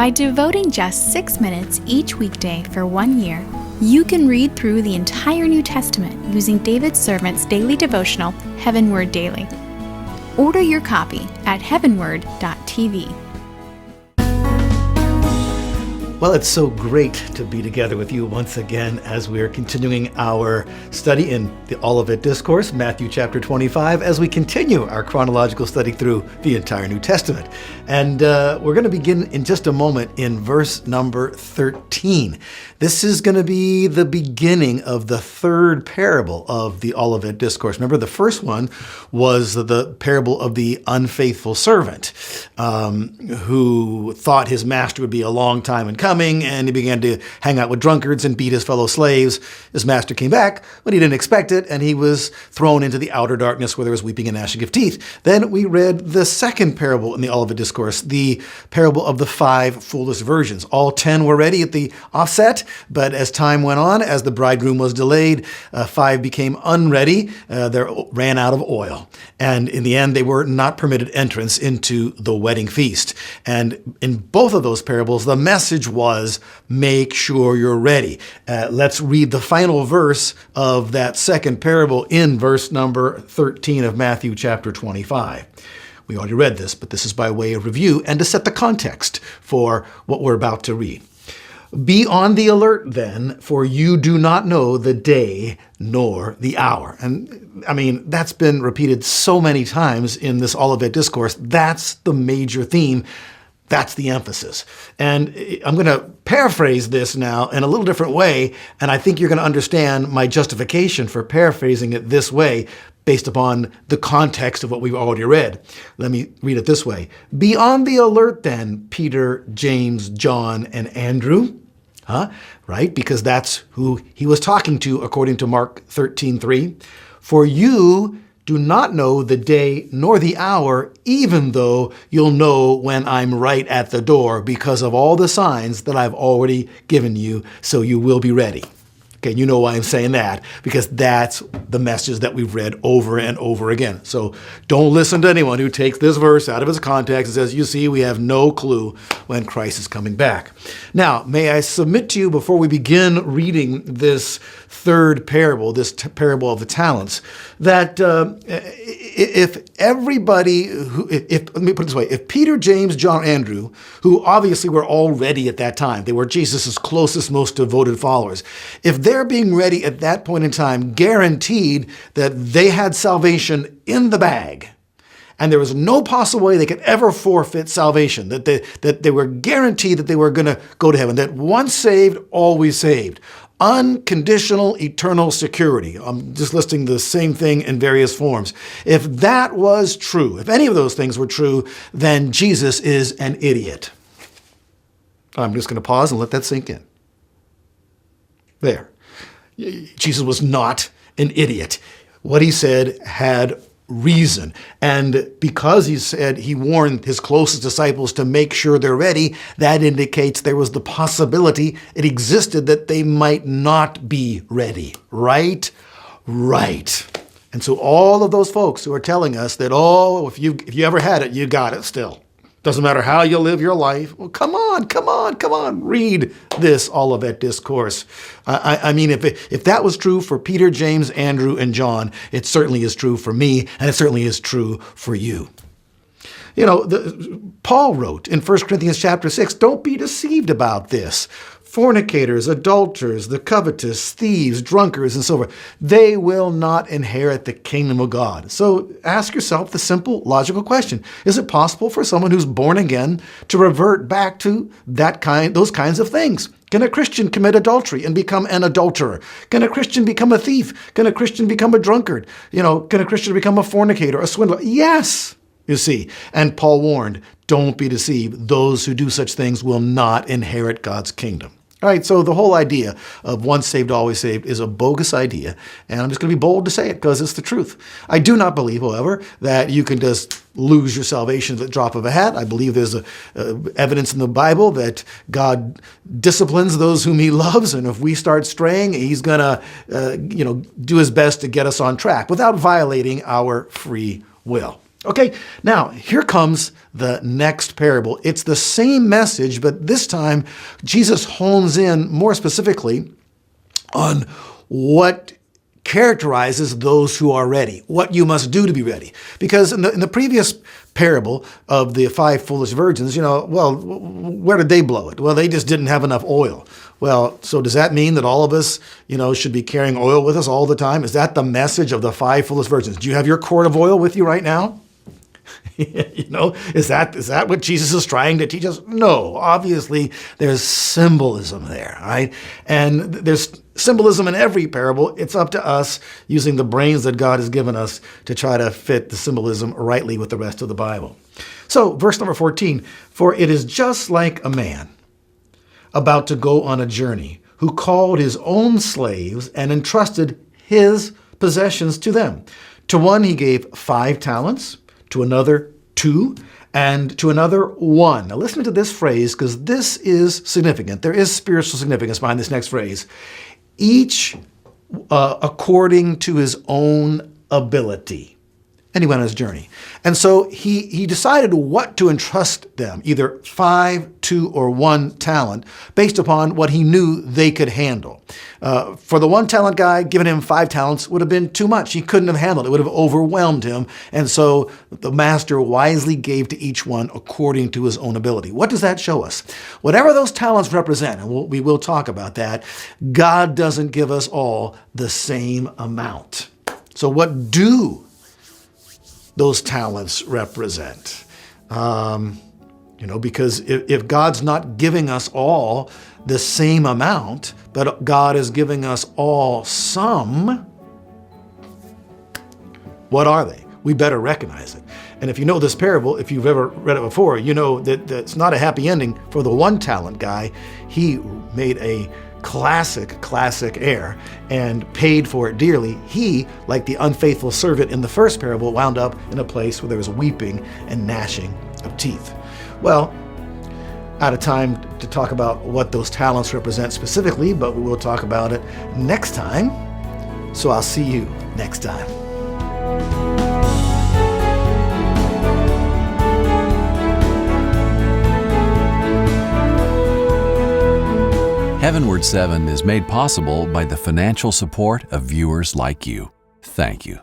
By devoting just 6 minutes each weekday for 1 year, you can read through the entire New Testament using David's servant's daily devotional, HeavenWord Daily. Order your copy at heavenword.tv. Well, it's so great to be together with you once again as we are continuing our study in the Olivet Discourse, Matthew chapter 25, as we continue our chronological study through the entire New Testament. And we're going to begin in just a moment in verse number 13. This is going to be the beginning of the third parable of the Olivet Discourse. Remember, the first one was the parable of the unfaithful servant who thought his master would be a long time in coming, and he began to hang out with drunkards and beat his fellow slaves. His master came back, but he didn't expect it, and he was thrown into the outer darkness where there was weeping and gnashing of teeth. Then we read the second parable in the Olivet Discourse, the parable of the 5 foolish virgins. All 10 were ready at the offset, but as time went on, as the bridegroom was delayed, 5 became unready. They ran out of oil. And in the end, they were not permitted entrance into the wedding feast. And in both of those parables, the message was, make sure you're ready. Let's read the final verse of that second parable in verse number 13 of Matthew chapter 25. We already read this, but this is by way of review and to set the context for what we're about to read. Be on the alert then, for you do not know the day nor the hour. And I mean, that's been repeated so many times in this Olivet Discourse. That's the major theme. That's the emphasis. And I'm going to paraphrase this now in a little different way, and I think you're going to understand my justification for paraphrasing it this way based upon the context of what we've already read. Let me read it this way. Be on the alert then, Peter, James, John, and Andrew. Right? Because that's who he was talking to according to Mark 13:3. For you do not know the day nor the hour, even though you'll know when I'm right at the door because of all the signs that I've already given you, so you will be ready. Okay, you know why I'm saying that, because that's the message that we've read over and over again. So don't listen to anyone who takes this verse out of its context and says, you see, we have no clue when Christ is coming back. Now, may I submit to you before we begin reading this third parable, this parable of the talents, that if everybody, let me put it this way, if Peter, James, John, Andrew, who obviously were all ready at that time, they were Jesus' closest, most devoted followers, if they're being ready at that point in time, guaranteed that they had salvation in the bag, and there was no possible way they could ever forfeit salvation, that they were guaranteed that they were going to go to heaven, that once saved, always saved. Unconditional eternal security. I'm just listing the same thing in various forms. If that was true, if any of those things were true, then Jesus is an idiot. I'm just going to pause and let that sink in. There. Jesus was not an idiot. What he said had reason. And because he warned his closest disciples to make sure they're ready, that indicates there was the possibility, it existed, that they might not be ready. Right? Right. And so all of those folks who are telling us that, oh, if you ever had it, you got it still. Doesn't matter how you live your life. Well, come on. Read this Olivet Discourse. I mean, if that was true for Peter, James, Andrew, and John, it certainly is true for me, and it certainly is true for you. You know, Paul wrote in 1 Corinthians chapter 6, don't be deceived about this. Fornicators, adulterers, the covetous, thieves, drunkards, and so forth, they will not inherit the kingdom of God. So ask yourself the simple, logical question. Is it possible for someone who's born again to revert back to those kinds of things? Can a Christian commit adultery and become an adulterer? Can a Christian become a thief? Can a Christian become a drunkard? Can a Christian become a fornicator, a swindler? Yes, you see. And Paul warned, don't be deceived. Those who do such things will not inherit God's kingdom. All right, so the whole idea of once saved, always saved is a bogus idea, and I'm just going to be bold to say it because it's the truth. I do not believe, however, that you can just lose your salvation at the drop of a hat. I believe there's evidence in the Bible that God disciplines those whom he loves, and if we start straying, he's going to do his best to get us on track without violating our free will. Okay, now here comes the next parable. It's the same message, but this time Jesus hones in more specifically on what characterizes those who are ready, what you must do to be ready. Because in the previous parable of the 5 foolish virgins, where did they blow it? Well, they just didn't have enough oil. Well, so does that mean that all of us, should be carrying oil with us all the time? Is that the message of the 5 foolish virgins? Do you have your quart of oil with you right now? Is that what Jesus is trying to teach us? No, obviously there's symbolism there, right? And there's symbolism in every parable. It's up to us using the brains that God has given us to try to fit the symbolism rightly with the rest of the Bible. So verse number 14, for it is just like a man about to go on a journey who called his own slaves and entrusted his possessions to them. To one he gave 5 talents, to another 2, and to another 1. Now listen to this phrase, because this is significant. There is spiritual significance behind this next phrase. Each according to his own ability. And he went on his journey. And so he decided what to entrust them, either 5, 2, or 1 talent, based upon what he knew they could handle. For the 1 talent guy, giving him 5 talents would have been too much. He couldn't have handled it. It would have overwhelmed him. And so the master wisely gave to each one according to his own ability. What does that show us? Whatever those talents represent, and we will talk about that, God doesn't give us all the same amount. So what do those talents represent? Because if God's not giving us all the same amount, but God is giving us all some, what are they? We better recognize it. And if you know this parable, if you've ever read it before, you know that it's not a happy ending for the 1 talent guy. He made a classic error and paid for it dearly. He, like the unfaithful servant in the first parable, wound up in a place where there was weeping and gnashing of teeth. Well, out of time to talk about what those talents represent specifically, but we will talk about it next time. So I'll see you next time. HeavenWord 7 is made possible by the financial support of viewers like you. Thank you.